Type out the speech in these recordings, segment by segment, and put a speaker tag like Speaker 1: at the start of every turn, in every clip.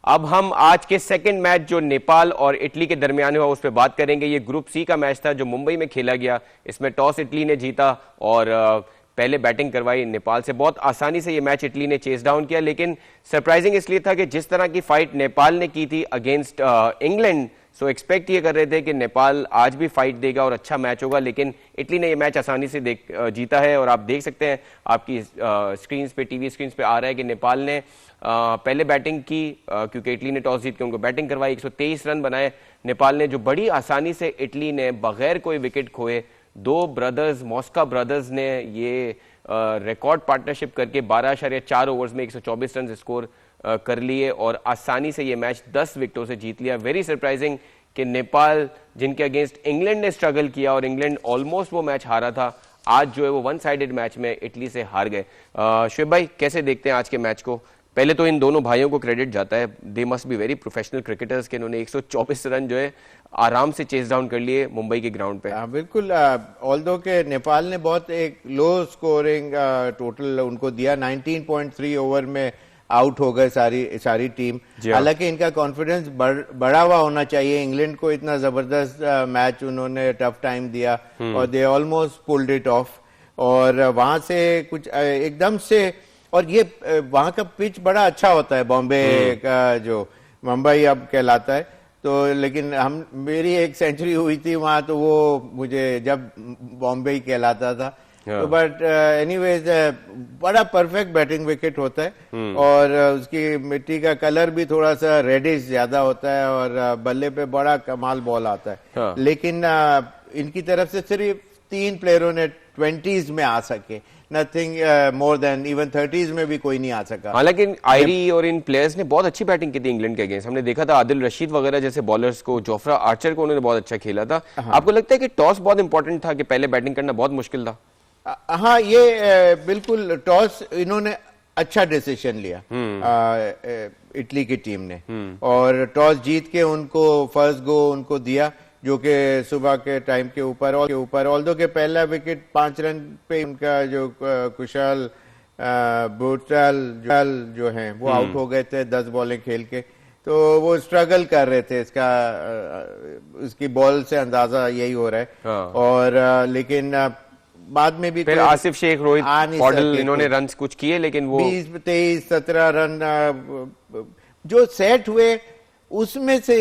Speaker 1: अब हम आज के सेकंड मैच जो नेपाल और इटली के दरमियान हुआ उस पर बात करेंगे। ये ग्रुप सी का मैच था जो मुंबई में खेला गया। इसमें टॉस इटली ने जीता और पहले बैटिंग करवाई नेपाल से। बहुत आसानी से ये मैच इटली ने चेस डाउन किया, लेकिन सरप्राइजिंग इसलिए था कि जिस तरह की फाइट नेपाल ने की थी अगेंस्ट इंग्लैंड, सो एक्सपेक्ट ये कर रहे थे कि नेपाल आज भी फाइट देगा और अच्छा मैच होगा, लेकिन इटली ने ये मैच आसानी से जीता है। और आप देख सकते हैं आपकी स्क्रीन पे, टीवी स्क्रीन पे आ रहा है कि नेपाल ने पहले बैटिंग की क्योंकि इटली ने टॉस जीत के उनको बैटिंग करवाई। 123 रन बनाए नेपाल ने, जो बड़ी आसानी से इटली ने बगैर कोई विकेट खोए, दो ब्रदर्स, मॉस्का ब्रदर्स ने ये रिकॉर्ड पार्टनरशिप करके 12.4 ओवर्स में 124 रन स्कोर कर लिए और आसानी से ये मैच 10 विकेटों से जीत लिया। वेरी सरप्राइजिंग कि नेपाल, जिनके अगेंस्ट इंग्लैंड ने स्ट्रगल किया और इंग्लैंड ऑलमोस्ट वो मैच हारा था, आज जो है वो वन साइडेड मैच में इटली से हार गए। शुएब भाई, कैसे देखते हैं आज के मैच को? पहले तो इन दोनों भाइयों को क्रेडिट जाता है, they must be very professional cricketers के इन्होंने 124 रन जो है आराम से चेस डाउन कर लिए मुंबई के ग्राउंड पे।
Speaker 2: बिल्कुल। ऑल्दो के नेपाल ने बहुत एक लो स्कोरिंग टोटल उनको दिया, 19.3 ओवर में आउट हो गए सारी टीम। हालांकि इनका कॉन्फिडेंस बढ़ा हुआ होना चाहिए। इंग्लैंड को इतना जबरदस्त मैच उन्होंने टफ टाइम दिया और they almost pulled it of. और वहां से कुछ एकदम से, और ये वहां का पिच बड़ा अच्छा होता है, बॉम्बे का जो मुंबई अब कहलाता है। तो लेकिन मेरी एक सेंचुरी हुई थी वहां, तो वो मुझे जब बॉम्बे कहलाता था। तो बट एनीवेज बड़ा परफेक्ट बैटिंग विकेट होता है और उसकी मिट्टी का कलर भी थोड़ा सा रेडिश ज्यादा होता है और बल्ले पे बड़ा कमाल बॉल आता है। लेकिन इनकी तरफ से सिर्फ 3 प्लेयरों ने 20s में आ सके, nothing more than, even 30s में भी कोई नहीं आ सका।
Speaker 1: हालांकि आयरी और इन प्लेयर्स ने बहुत अच्छी बैटिंग की थी इंग्लैंड के अगेंस्ट। हमने देखा था आदिल रशीद वगैरह जैसे बॉलर्स को, जोफ्रा आर्चर को उन्होंने बहुत अच्छा खेला था। आपको लगता है कि टॉस बहुत इंपॉर्टेंट था, कि पहले बैटिंग करना बहुत मुश्किल था?
Speaker 2: हाँ, ये बिल्कुल टॉस इन्होंने अच्छा डिसीजन लिया इटली की टीम ने, और टॉस जीत के उनको फर्स्ट गो उनको दिया, जो कि सुबह के टाइम के ऊपर ऑल्दो के पहला विकेट 5 रन पे उनका जो कुशाल बूटल जो हैं वो आउट हो गए थे 10 बॉलें खेल के। तो वो स्ट्रगल कर रहे थे, उसकी बॉल से अंदाजा यही हो रहा है। और लेकिन बाद में भी
Speaker 1: फिर आसिफ शेख, रोहित पॉडल, इन्होंने रन कुछ किए, लेकिन वो
Speaker 2: 20, 23, 17 रन जो सेट हुए उसमें से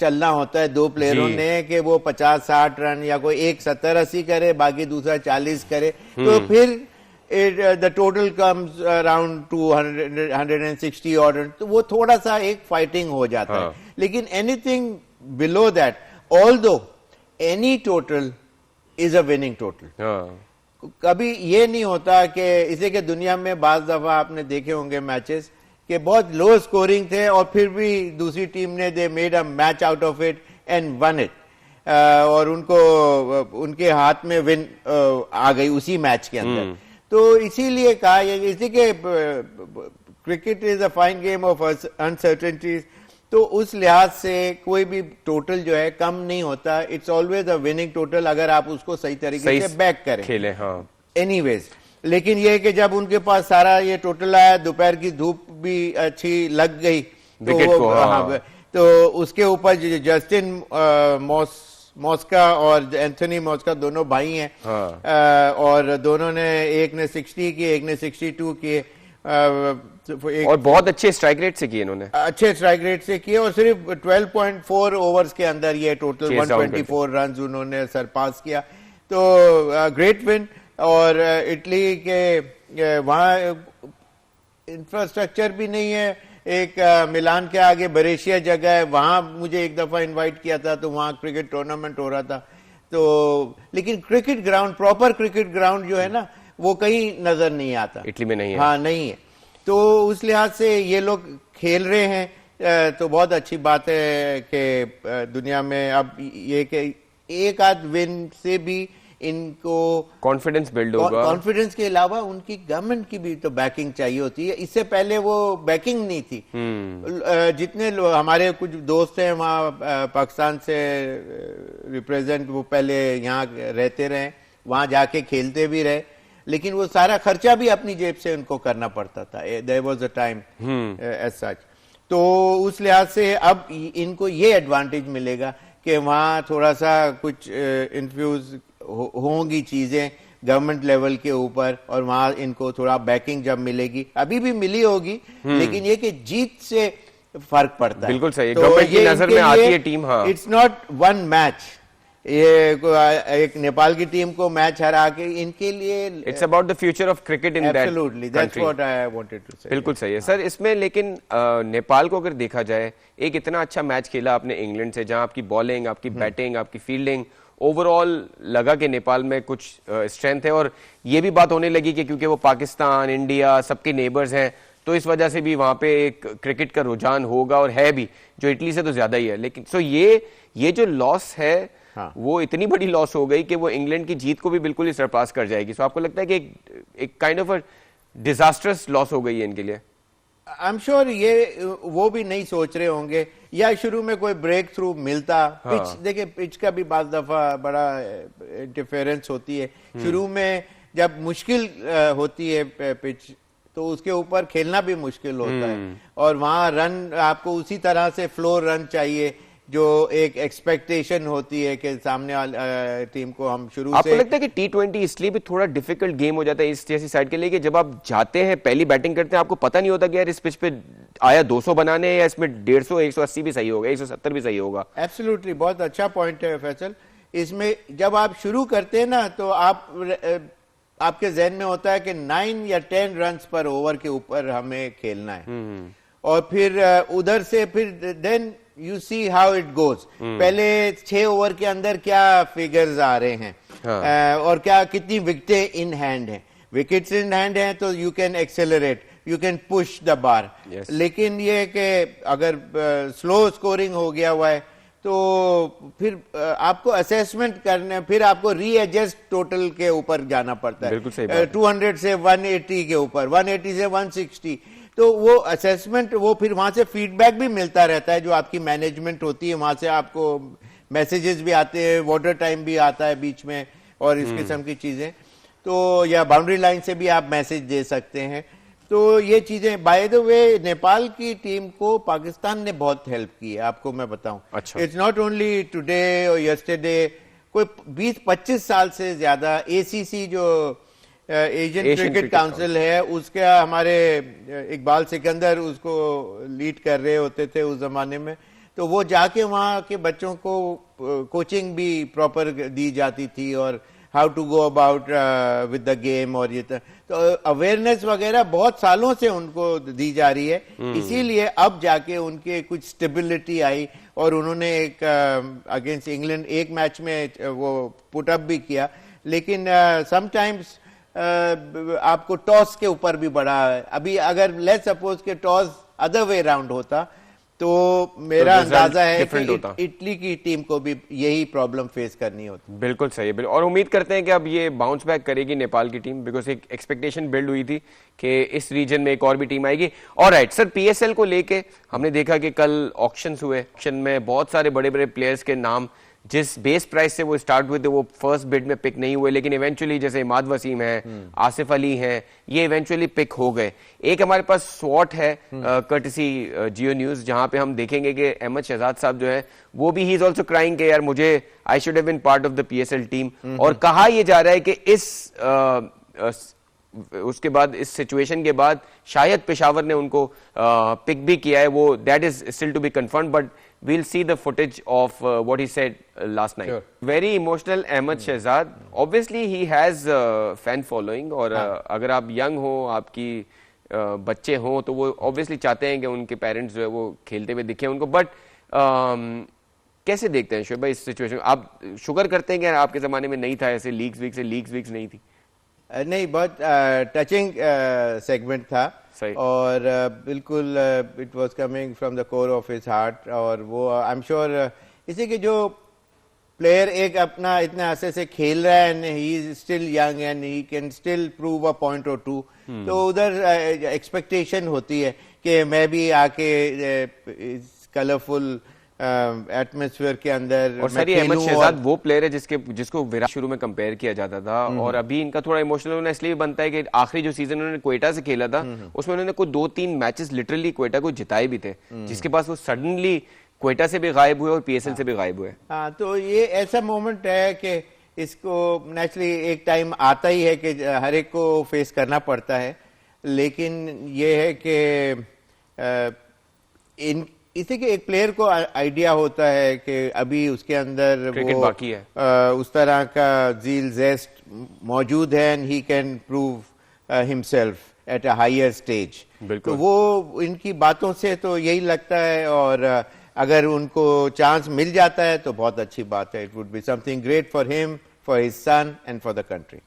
Speaker 2: चलना होता है दो प्लेयरों ने, कि वो 50-60 रन या कोई एक 70-80 करे, बाकी दूसरा 40 करे, तो फिर the total comes around 260 order, तो वो थोड़ा सा एक फाइटिंग हो जाता है। लेकिन anything below that, although any total is a winning total. कभी ये नहीं होता कि इसे के दुनिया में बाज दफा आपने देखे होंगे मैचेस कि बहुत लो स्कोरिंग थे और फिर भी दूसरी टीम ने they made a match out of it and one it, और उनके हाथ में विन आ गई उसी मैच के अंदर। तो इसीलिए कहा, इसी के cricket is a fine game of uncertainties. तो उस लिहाज से कोई भी टोटल जो है कम नहीं होता, it's always a winning total अगर आप उसको सही तरीके से बैक करें,
Speaker 1: खेले।
Speaker 2: एनीवेज, लेकिन ये कि जब उनके पास सारा ये टोटल आया, दोपहर की धूप भी अच्छी लग गई, तो उसके ऊपर जस्टिन मॉस्का और एंथनी मॉस्का दोनों भाई हैं, और दोनों ने, एक ने 60 किए, एक ने 62 किए,
Speaker 1: और बहुत अच्छे स्ट्राइक रेट से किए इन्होंने,
Speaker 2: अच्छे स्ट्राइक रेट से किए, और सिर्फ 12.4 ओवर्स के अंदर ये टोटल 124 रन उन्होंने सरपास किया। तो ग्रेट विन। और इटली के वहाँ इंफ्रास्ट्रक्चर भी नहीं है, एक मिलान के आगे बरेशिया जगह है, वहां मुझे एक दफा इनवाइट किया था, तो वहां क्रिकेट टूर्नामेंट हो रहा था। तो लेकिन cricket ground, proper cricket ground जो है ना, वो कहीं नजर नहीं आता,
Speaker 1: इटली में नहीं है।
Speaker 2: हाँ, नहीं है। तो उस लिहाज से ये लोग खेल रहे हैं, तो बहुत अच्छी बात है कि दुनिया में अब ये कि एक आध विन से भी इनको
Speaker 1: कॉन्फिडेंस बिल्ड होगा।
Speaker 2: कॉन्फिडेंस के अलावा उनकी गवर्नमेंट की भी तो बैकिंग चाहिए होती है। इससे पहले वो बैकिंग नहीं थी। जितने हमारे कुछ दोस्त हैं वहाँ पाकिस्तान से रिप्रेजेंट, वो पहले यहाँ रहते रहे, वहां जाके खेलते भी रहे, लेकिन वो सारा खर्चा भी अपनी जेब से उनको करना पड़ता था। There was a time as such. तो उस लिहाज से अब इनको ये एडवांटेज मिलेगा कि वहाँ थोड़ा सा कुछ इन्फ्यूज होंगी चीजें गवर्नमेंट लेवल के ऊपर, और वहाँ इनको थोड़ा बैकिंग जब मिलेगी, अभी भी मिली होगी, लेकिन ये कि जीत से फर्क पड़ता है।
Speaker 1: बिल्कुल सही,
Speaker 2: तो
Speaker 1: गवर्नमेंट की
Speaker 2: ये
Speaker 1: नजर
Speaker 2: इनके
Speaker 1: में आती
Speaker 2: लिए
Speaker 1: है टीम। हाँ,
Speaker 2: इट्स नॉट वन मैच, ये एक नेपाल की टीम को मैच हरा के इनके लिए
Speaker 1: it's about the future of cricket in that
Speaker 2: absolutely, that's what I wanted to say.
Speaker 1: बिल्कुल सही है सर। इसमें लेकिन नेपाल को अगर देखा जाए, एक इतना अच्छा मैच खेला आपने इंग्लैंड से, जहां आपकी बॉलिंग, आपकी बैटिंग, आपकी फील्डिंग, ओवरऑल लगा कि नेपाल में कुछ स्ट्रेंथ है, और ये भी बात होने लगी कि क्योंकि वो पाकिस्तान, इंडिया सबके नेबर्स हैं, तो इस वजह से भी वहां पे एक क्रिकेट का रुझान होगा, और है भी, जो इटली से तो ज्यादा ही है। लेकिन सो ये जो लॉस है,
Speaker 2: हाँ।
Speaker 1: वो इतनी बड़ी लॉस हो गई कि वो इंग्लैंड की जीत को भी बिल्कुल ही सरपास कर जाएगी। सो आपको लगता है कि एक kind of a disasters loss हो गई है इनके लिए?
Speaker 2: आई एम श्योर ये वो भी नहीं सोच रहे होंगे, या शुरू में कोई ब्रेक थ्रू मिलता।
Speaker 1: हाँ।
Speaker 2: पिच देखिए, पिच का भी बात दफा बड़ा इंटरफेरेंस होती है शुरू में, जब मुश्किल होती है पिच, तो उसके ऊपर खेलना भी मुश्किल होता है, और वहां रन आपको उसी तरह से फ्लोर रन चाहिए जो एक एक्सपेक्टेशन होती है कि सामने वाली टीम को हम शुरू
Speaker 1: आपको
Speaker 2: से।
Speaker 1: लगता है कि T20 इसलिए भी थोड़ा डिफिकल्ट गेम हो जाता है इस जैसी साइड के लिए कि जब आप जाते हैं, पहली बैटिंग करते हैं, आपको पता नहीं होता कि यार इस पिच पे आया 200 बनाने, या इसमें 150, 180 भी सही होगा, 170 भी सही होगा?
Speaker 2: एब्सोल्युटली, बहुत अच्छा पॉइंट है फैसल। इसमें जब आप शुरू करते हैं ना, तो आपके जहन में होता है कि 9 या 10 रन पर ओवर के ऊपर हमें खेलना है, और फिर उधर से फिर then you see how it goes. पहले 6 ओवर के अंदर क्या फिगर्स आ रहे हैं,
Speaker 1: हाँ।
Speaker 2: और क्या कितनी विकेटें इन हैंड हैं। विकेट्स इन हैंड हैं तो you can accelerate, you can push the bar.
Speaker 1: Yes.
Speaker 2: लेकिन ये कि अगर स्लो स्कोरिंग हो गया हुआ है, तो फिर आपको असेसमेंट करने, फिर आपको रीएडजस्ट टोटल के ऊपर जाना पड़ता है।
Speaker 1: बिल्कुल सही बात है।
Speaker 2: 200 से 180 के ऊपर, 180 से 160, तो वो असेसमेंट, वो फिर वहां से फीडबैक भी मिलता रहता है, जो आपकी मैनेजमेंट होती है, वहां से आपको मैसेजेस भी आते हैं, वाटर टाइम भी आता है बीच में, और इस किस्म की चीजें, तो या बाउंड्री लाइन से भी आप मैसेज दे सकते हैं। तो ये चीजें, बाय द वे, नेपाल की टीम को पाकिस्तान ने बहुत हेल्प की है, आपको मैं बताऊं।
Speaker 1: अच्छा।
Speaker 2: इट्स नॉट ओनली टुडे और यस्टरडे, कोई 20-25 साल से ज्यादा एसीसी जो एशियन क्रिकेट काउंसिल है, उसका हमारे इकबाल सिकंदर उसको लीड कर रहे होते थे उस जमाने में, तो वो जाके वहाँ के बच्चों को कोचिंग भी प्रॉपर दी जाती थी, और how to go about with the game, और ये तो अवेयरनेस वगैरह बहुत सालों से उनको दी जा रही है। इसीलिए अब जाके उनके कुछ स्टेबिलिटी आई, और उन्होंने एक अगेंस्ट इंग्लैंड एक मैच में वो पुटअप भी किया। लेकिन समटाइम्स आपको टॉस के ऊपर भी बड़ा है। अभी अगर लेट्स सपोज के टॉस अदर वे राउंड होता, तो मेरा अंदाजा है कि इटली की टीम को भी यही प्रॉब्लम फेस करनी होती।
Speaker 1: बिल्कुल सही है, और उम्मीद करते हैं कि अब ये बाउंस बैक करेगी नेपाल की टीम, बिकॉज एक एक्सपेक्टेशन बिल्ड हुई थी कि इस रीजन में एक और भी टीम आएगी। ऑलराइट सर, पीएसएल को लेके हमने देखा कि कल ऑक्शंस हुए, ऑक्शन में बहुत सारे बड़े बड़े प्लेयर्स के नाम जिस बेस प्राइस से वो स्टार्ट हुए थे वो फर्स्ट बिड में पिक नहीं हुए, लेकिन इवेंचुअली जैसे इमाद वसीम है, आसिफ अली हैं, ये इवेंचुअली पिक हो गए। एक हमारे पास स्वॉट है कर्टसी जियो न्यूज, जहां पे हम देखेंगे कि अहमद शहजाद साहब जो है वो भी ही इज ऑल्सो क्राइंग के यार मुझे I should have been part of the PSL team, और कहा यह जा रहा है कि उसके बाद इस सिचुएशन के बाद शायद पेशावर ने उनको पिक भी किया है, वो that is still to be confirmed, but we'll see the footage of what he said last night.
Speaker 2: Sure.
Speaker 1: Very emotional Ahmed Shehzad. Obviously he has fan following, और अगर आप यंग हो, आपकी बच्चे हो, तो वो ऑब्वियसली चाहते हैं कि उनके पेरेंट्स जो है वो खेलते हुए दिखे उनको, बट कैसे देखते हैं शोएब भाई इस सिचुएशन? आप शुगर करते हैं कि आपके जमाने में नहीं था ऐसे लीग्स वीक्स नहीं थी?
Speaker 2: नहीं, बहुत टचिंग सेगमेंट था, और बिल्कुल it was coming from the core of his heart, और वो आई एम श्योर इसी के जो प्लेयर एक अपना इतने अरसे से खेल रहा है, and he is still young and he can still prove a point और टू, तो उधर एक्सपेक्टेशन होती है कि मैं भी आके इस कलरफुल एटमॉस्फेयर के अंदर
Speaker 1: और सर ये अहमद शहजाद वो प्लेयर है जिसको विराट शुरू में कंपेयर किया जाता था और अभी इनका थोड़ा इमोशनल होना इसलिए बनता है कि आखिरी जो सीजन उन्होंने क्वेटा से खेला था उसमें उन्होंने कोई 2-3 मैचेस लिटरली क्वेटा को जिताए भी थे जिसके पास वो सडनली क्वेटा से भी गायब हुए और पीएसएल से भी गायब हुए।
Speaker 2: हाँ, तो ये ऐसा मोमेंट है कि इसको नेचुरली एक टाइम आता ही है कि हर एक को फेस करना पड़ता है, लेकिन ये है कि इन इसी के एक प्लेयर को आइडिया होता है कि अभी उसके अंदर
Speaker 1: क्रिकेट
Speaker 2: वो
Speaker 1: बाकी है,
Speaker 2: उस तरह का जील जेस्ट मौजूद है and he can prove himself at a higher stage. तो वो इनकी बातों से तो यही लगता है, और अगर उनको चांस मिल जाता है तो बहुत अच्छी बात है। It would be something great for him, for his son and for the country.